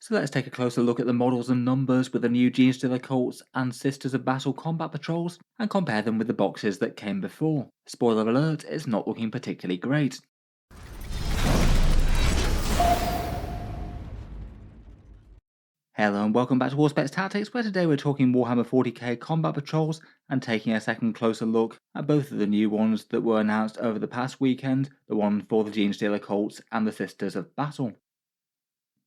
So let's take a closer look at the models and numbers with the new Genestealer Cults and Sisters of Battle combat patrols and compare them with the boxes that came before. Spoiler alert, it's not looking particularly great. Hello and welcome back to Auspex Tactics, where today we're talking Warhammer 40k combat patrols and taking a second closer look at both of the new ones that were announced over the past weekend, the one for the Genestealer Cults and the Sisters of Battle.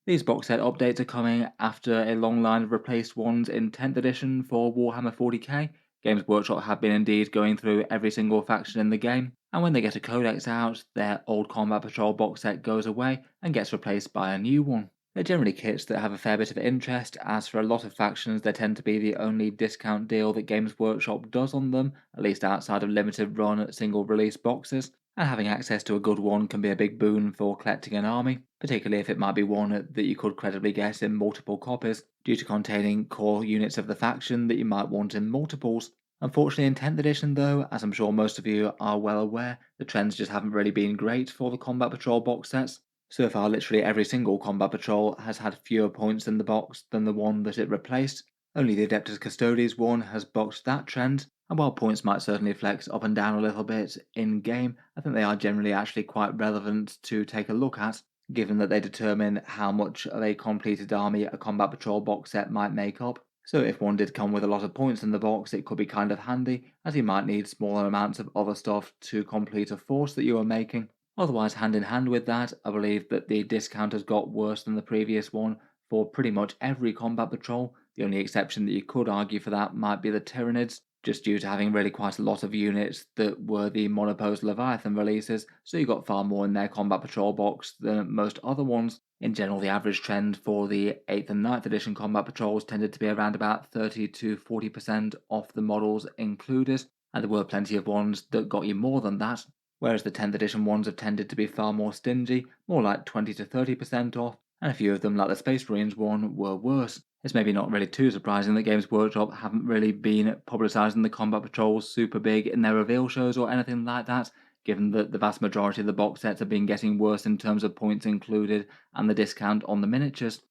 These box set updates are coming after a long line of replaced ones in 10th edition for Warhammer 40k. Games Workshop have been indeed going through every single faction in the game, and when they get a codex out, their old Combat Patrol box set goes away and gets replaced by a new one. They're generally kits that have a fair bit of interest, as for a lot of factions they tend to be the only discount deal that Games Workshop does on them, at least outside of limited run single release boxes. And having access to a good one can be a big boon for collecting an army, particularly if it might be one that you could credibly get in multiple copies, due to containing core units of the faction that you might want in multiples. Unfortunately, in 10th edition though, as I'm sure most of you are well aware, the trends just haven't really been great for the Combat Patrol box sets. So far, literally every single Combat Patrol has had fewer points in the box than the one that it replaced. Only the Adepta Custodes one has bucked that trend, and while points might certainly flex up and down a little bit in game, I think they are generally actually quite relevant to take a look at, given that they determine how much of a completed army a Combat Patrol box set might make up. So if one did come with a lot of points in the box, it could be kind of handy, as you might need smaller amounts of other stuff to complete a force that you are making. Otherwise, hand in hand with that, I believe that the discount has got worse than the previous one for pretty much every Combat Patrol. The only exception that you could argue for that might be the Tyranids, just due to having really quite a lot of units that were the Monopose Leviathan releases, so you got far more in their Combat Patrol box than most other ones. In general, the average trend for the 8th and 9th edition Combat Patrols tended to be around about 30 to 40% off the models included, and there were plenty of ones that got you more than that, whereas the 10th edition ones have tended to be far more stingy, more like 20 to 30% off, and a few of them, like the Space Marines one, were worse. It's maybe not really too surprising that Games Workshop haven't really been publicising the Combat Patrols super big in their reveal shows or anything like that, given that the vast majority of the box sets have been getting worse in terms of points included and the discount on the miniatures.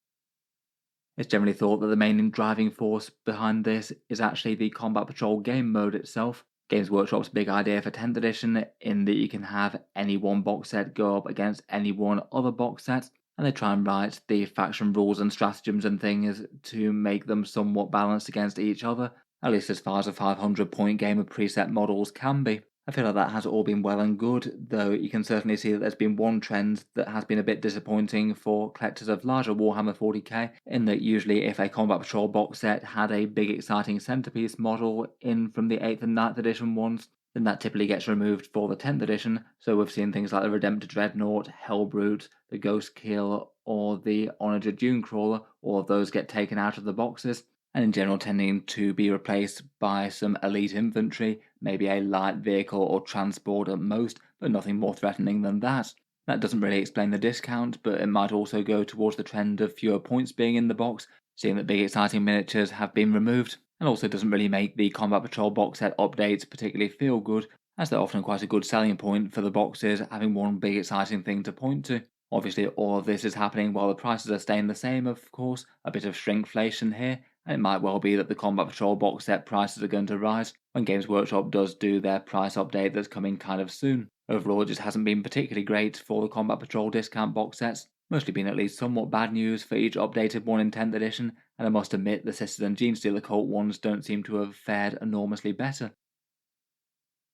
It's generally thought that the main driving force behind this is actually the Combat Patrol game mode itself. Games Workshop's big idea for 10th edition, in that you can have any one box set go up against any one other box set, and they try and write the faction rules and stratagems and things to make them somewhat balanced against each other, at least as far as a 500 point game of preset models can be. I feel like that has all been well and good, though you can certainly see that there's been one trend that has been a bit disappointing for collectors of larger Warhammer 40k, in that usually if a Combat Patrol box set had a big exciting centerpiece model in from the 8th and 9th edition ones, then that typically gets removed for the 10th edition, so we've seen things like the Redemptor Dreadnought, Hellbrute, the Ghost Kill, or the Onager Dunecrawler, all of those get taken out of the boxes, and in general tending to be replaced by some elite infantry, maybe a light vehicle or transport at most, but nothing more threatening than that. That doesn't really explain the discount, but it might also go towards the trend of fewer points being in the box, seeing that big exciting miniatures have been removed, and also doesn't really make the Combat Patrol box set updates particularly feel good, as they're often quite a good selling point for the boxes, having one big exciting thing to point to. Obviously, all of this is happening while the prices are staying the same, of course, a bit of shrinkflation here, and it might well be that the Combat Patrol box set prices are going to rise when Games Workshop does do their price update that's coming kind of soon. Overall, it just hasn't been particularly great for the Combat Patrol discount box sets, mostly been at least somewhat bad news for each updated one in 10th edition, and I must admit the Sisters and Genestealer Cult ones don't seem to have fared enormously better.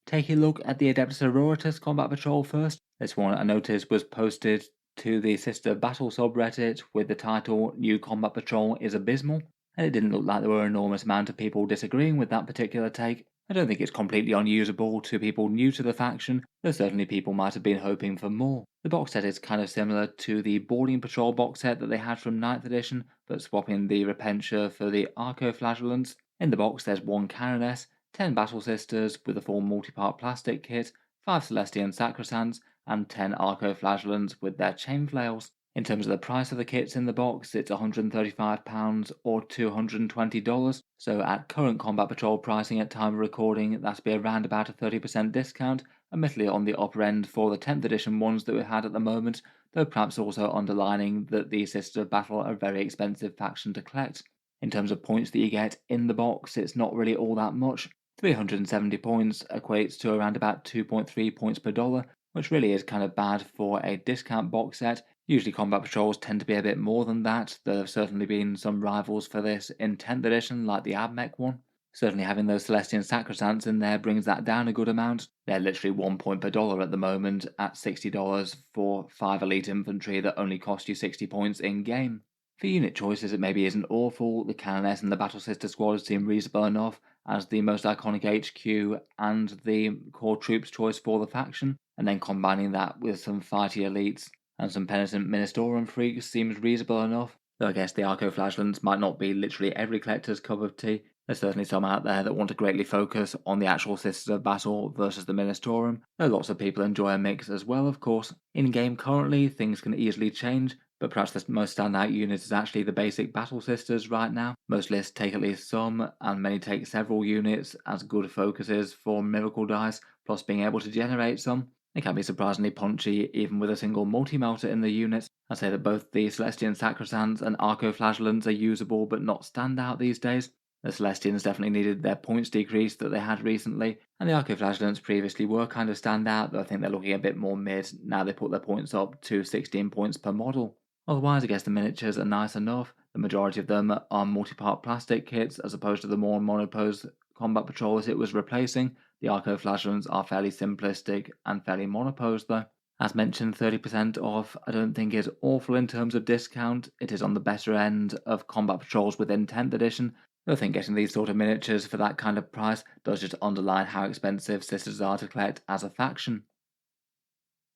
Taking a look at the Adepta Sororitas Combat Patrol first, this one I noticed was posted to the Sister Battle subreddit with the title New Combat Patrol is Abysmal, and it didn't look like there were an enormous amount of people disagreeing with that particular take. I don't think it's completely unusable to people new to the faction, though certainly people might have been hoping for more. The box set is kind of similar to the Boarding Patrol box set that they had from 9th edition, but swapping the Repentia for the Arco-Flagellants. In the box there's one Caroness, 10 Battle Sisters with a full multi-part plastic kit, 5 Celestian Sacrosants, and 10 Arco-Flagellants with their chain flails. In terms of the price of the kits in the box, it's £135 or $220, so at current Combat Patrol pricing at time of recording, that'd be around about a 30% discount, admittedly on the upper end for the 10th edition ones that we had at the moment, though perhaps also underlining that the Sisters of Battle are a very expensive faction to collect. In terms of points that you get in the box, it's not really all that much. 370 points equates to around about 2.3 points per dollar, which really is kind of bad for a discount box set. Usually combat patrols tend to be a bit more than that. There have certainly been some rivals for this in 10th edition, like the Abmech one. Certainly having those Celestian Sacrosants in there brings that down a good amount. They're literally 1 point per dollar at the moment at $60 for 5 elite infantry that only cost you 60 points in game. For unit choices, it maybe isn't awful. The Canoness and the Battle Sister squads seem reasonable enough as the most iconic HQ and the core troops choice for the faction, and then combining that with some fighty elites and some penitent Ministorum freaks seems reasonable enough. Though I guess the Arco-Flagellants might not be literally every collector's cup of tea. There's certainly some out there that want to greatly focus on the actual Sisters of Battle versus the Ministorum, though lots of people enjoy a mix as well, of course. In-game currently, things can easily change, but perhaps the most standout unit is actually the basic Battle Sisters right now. Most lists take at least some, and many take several units as good focuses for Miracle Dice, plus being able to generate some. It can be surprisingly punchy even with a single multi-melter in the unit. I'd say that both the Celestian Sacrosants and Arco-Flagellants are usable but not standout these days. The Celestians definitely needed their points decrease that they had recently, and the Arco-Flagellants previously were kind of standout, though I think they're looking a bit more mid now they put their points up to 16 points per model. Otherwise, I guess the miniatures are nice enough. The majority of them are multi-part plastic kits as opposed to the more monopose combat patrols it was replacing. The Arco-Flagellants are fairly simplistic and fairly monopose though. As mentioned, 30% off I don't think is awful in terms of discount. It is on the better end of combat patrols within 10th edition. I think getting these sort of miniatures for that kind of price does just underline how expensive Sisters are to collect as a faction.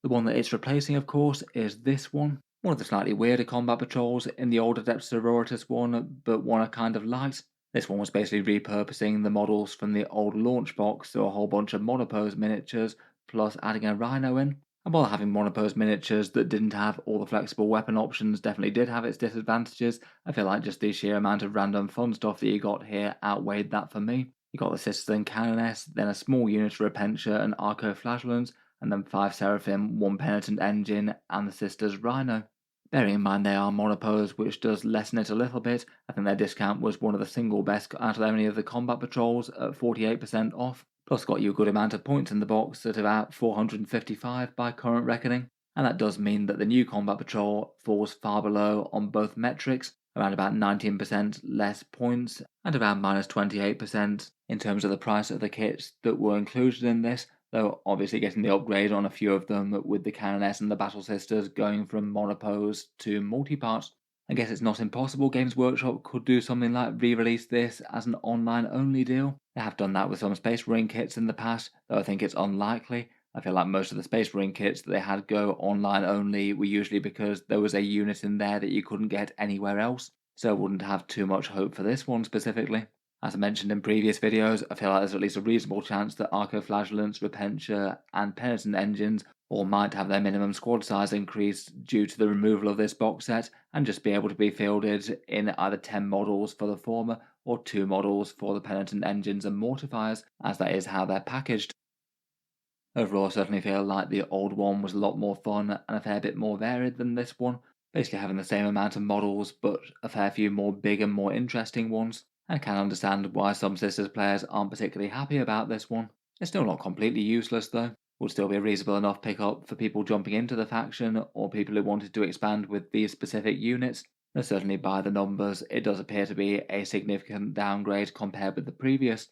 The one that it's replacing, of course, is this one. One of the slightly weirder combat patrols in the old Adepta Sororitas one, but one I kind of liked. This one was basically repurposing the models from the old launch box, so a whole bunch of monopose miniatures, plus adding a rhino in. And while having monopose miniatures that didn't have all the flexible weapon options definitely did have its disadvantages, I feel like just the sheer amount of random fun stuff that you got here outweighed that for me. You got the Sisters and Canoness, then a small unit of Repentia and Arco-Flagellants, and then 5 Seraphim, 1 Penitent Engine, and the Sisters Rhino. Bearing in mind they are monopose, which does lessen it a little bit, I think their discount was one of the single best out of any of the combat patrols at 48% off. Plus got you a good amount of points in the box at about 455 by current reckoning, and that does mean that the new combat patrol falls far below on both metrics, around about 19% less points and around minus 28% in terms of the price of the kits that were included in this, though obviously getting the upgrade on a few of them with the Canoness and the Battle Sisters going from monopose to multi-parts. I guess it's not impossible Games Workshop could do something like re-release this as an online-only deal. They have done that with some Space Marine kits in the past, though I think it's unlikely. I feel like most of the Space Marine kits that they had go online only were usually because there was a unit in there that you couldn't get anywhere else, so I wouldn't have too much hope for this one specifically. As I mentioned in previous videos, I feel like there's at least a reasonable chance that Arco-Flagellants, Repentia, and Penitent Engines all might have their minimum squad size increased due to the removal of this box set and just be able to be fielded in either 10 models for the former or 2 models for the Penitent Engines and Mortifiers, as that is how they're packaged. Overall, I certainly feel like the old one was a lot more fun and a fair bit more varied than this one, basically having the same amount of models but a fair few more big and more interesting ones. I can understand why some Sisters players aren't particularly happy about this one. It's still not completely useless though. Would still be a reasonable enough pickup for people jumping into the faction or people who wanted to expand with these specific units. Though certainly by the numbers, it does appear to be a significant downgrade compared with the previous.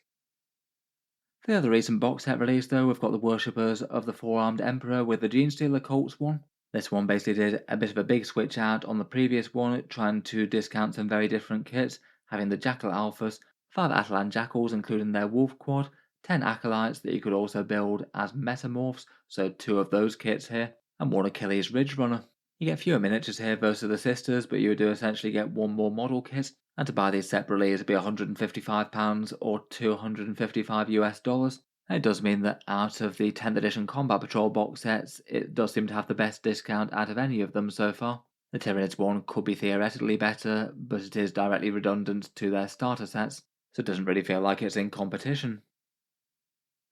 For the other recent box set release though, we've got the Worshippers of the Four-Armed Emperor with the Genestealer Cults one. This one basically did a bit of a big switch out on the previous one, trying to discount some very different kits, having the Jackal Alphas, 5 Atalan Jackals including their Wolf Quad, 10 Acolytes that you could also build as Metamorphs, so 2 of those kits here, and 1 Achilles Ridge Runner. You get fewer miniatures here versus the Sisters, but you do essentially get 1 more model kit, and to buy these separately it'd be £155 or $255 US. And it does mean that out of the 10th edition Combat Patrol box sets, it does seem to have the best discount out of any of them so far. The Tyranids one could be theoretically better, but it is directly redundant to their starter sets, so it doesn't really feel like it's in competition.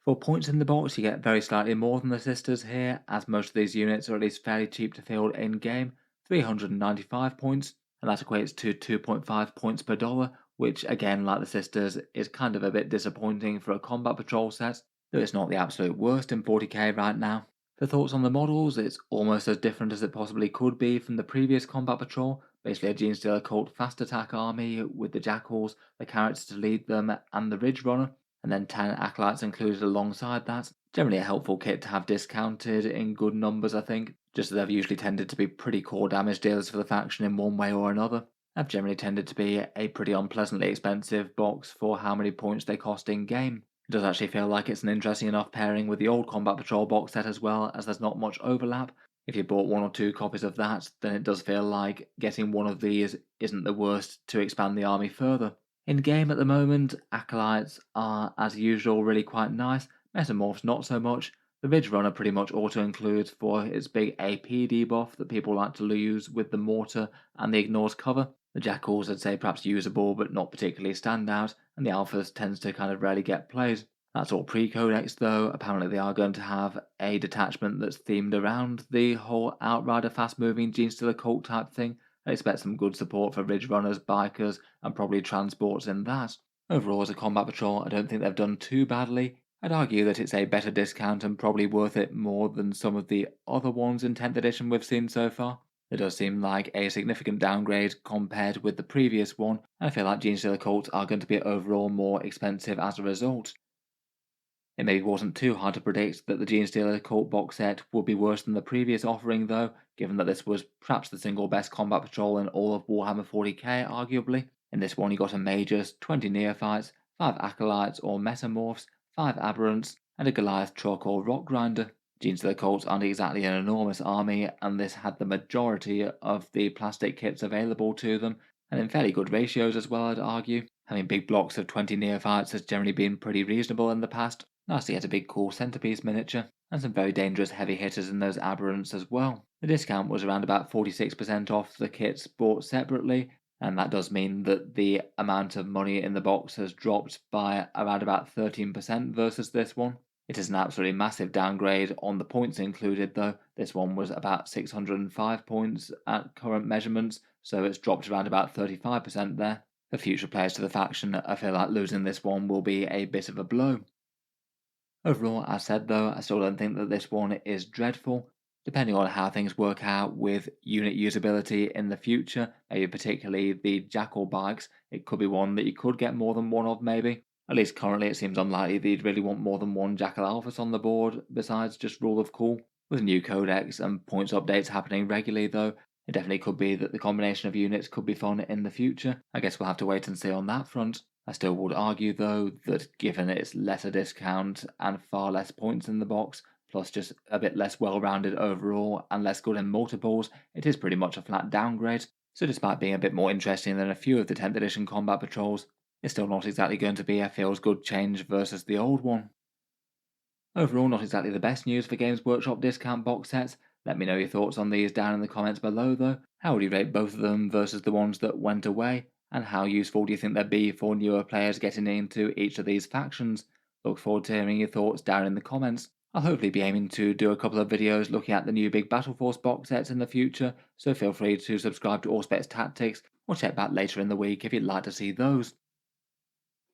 For points in the box, you get very slightly more than the sisters here, as most of these units are at least fairly cheap to field in game, 395 points, and that equates to 2.5 points per dollar, which again, like the sisters, is kind of a bit disappointing for a combat patrol set, though it's not the absolute worst in 40k right now. For thoughts on the models, it's almost as different as it possibly could be from the previous combat patrol, basically a Genestealer Cult fast attack army with the Jackals, the characters to lead them, and the Ridge Runner, and then 10 acolytes included alongside that. Generally a helpful kit to have discounted in good numbers, I think, just as they've usually tended to be pretty core damage dealers for the faction in one way or another. They've generally tended to be a pretty unpleasantly expensive box for how many points they cost in game. It does actually feel like it's an interesting enough pairing with the old Combat Patrol box set as well, as there's not much overlap. If you bought one or two copies of that, then it does feel like getting one of these isn't the worst to expand the army further. In game at the moment, acolytes are, as usual, really quite nice, metamorphs not so much. The Ridge Runner pretty much auto-includes for its big AP debuff that people like to use with the mortar and the ignores cover. The Jackals I'd say perhaps usable but not particularly standout, and the Alphas tends to kind of rarely get played. That's all pre-codex though. Apparently they are going to have a detachment that's themed around the whole Outrider fast-moving Genestealer Cult type thing. I expect some good support for Ridge Runners, Bikers, and probably transports in that. Overall, as a combat patrol, I don't think they've done too badly. I'd argue that it's a better discount and probably worth it more than some of the other ones in 10th edition we've seen so far. It does seem like a significant downgrade compared with the previous one, and I feel like Genestealer Cults are going to be overall more expensive as a result. It maybe wasn't too hard to predict that the Genestealer Cult box set would be worse than the previous offering though, given that this was perhaps the single best combat patrol in all of Warhammer 40k arguably. In this one you got a Magus, 20 Neophytes, 5 Acolytes or Metamorphs, 5 Aberrants, and a Goliath Truck or Rock Grinder. Genestealer Cults aren't exactly an enormous army, and this had the majority of the plastic kits available to them, and in fairly good ratios as well I'd argue. Having big blocks of 20 Neophytes has generally been pretty reasonable in the past. Nice to get a big cool centerpiece miniature, and some very dangerous heavy hitters in those aberrants as well. The discount was around about 46% off the kits bought separately, and that does mean that the amount of money in the box has dropped by around about 13% versus this one. It is an absolutely massive downgrade on the points included though. This one was about 605 points at current measurements, so it's dropped around about 35% there. For future players to the faction, I feel like losing this one will be a bit of a blow. Overall, as said though, I still don't think that this one is dreadful. Depending on how things work out with unit usability in the future, maybe particularly the Jackal bikes, it could be one that you could get more than one of maybe. At least currently it seems unlikely that you'd really want more than one Jackal Alphas on the board besides just Rule of Cool. With new codex and points updates happening regularly though, it definitely could be that the combination of units could be fun in the future. I guess we'll have to wait and see on that front. I still would argue though that given its lesser discount and far less points in the box, plus just a bit less well-rounded overall and less good in multiples, it is pretty much a flat downgrade. So despite being a bit more interesting than a few of the 10th edition combat patrols, it's still not exactly going to be a feels-good change versus the old one. Overall, not exactly the best news for Games Workshop discount box sets. Let me know your thoughts on these down in the comments below though. How would you rate both of them versus the ones that went away? And how useful do you think they'd be for newer players getting into each of these factions? Look forward to hearing your thoughts down in the comments. I'll hopefully be aiming to do a couple of videos looking at the new big Battle Force box sets in the future, so feel free to subscribe to Auspex Tactics or check back later in the week if you'd like to see those.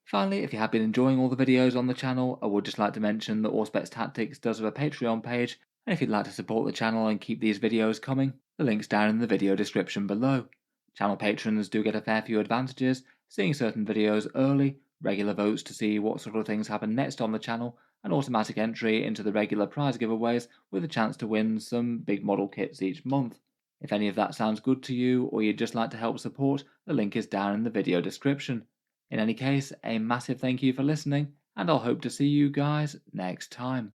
Finally, if you have been enjoying all the videos on the channel, I would just like to mention that Auspex Tactics does have a Patreon page, and if you'd like to support the channel and keep these videos coming, the link's down in the video description below. Channel patrons do get a fair few advantages, seeing certain videos early, regular votes to see what sort of things happen next on the channel, and automatic entry into the regular prize giveaways with a chance to win some big model kits each month. If any of that sounds good to you, or you'd just like to help support, the link is down in the video description. In any case, a massive thank you for listening, and I'll hope to see you guys next time.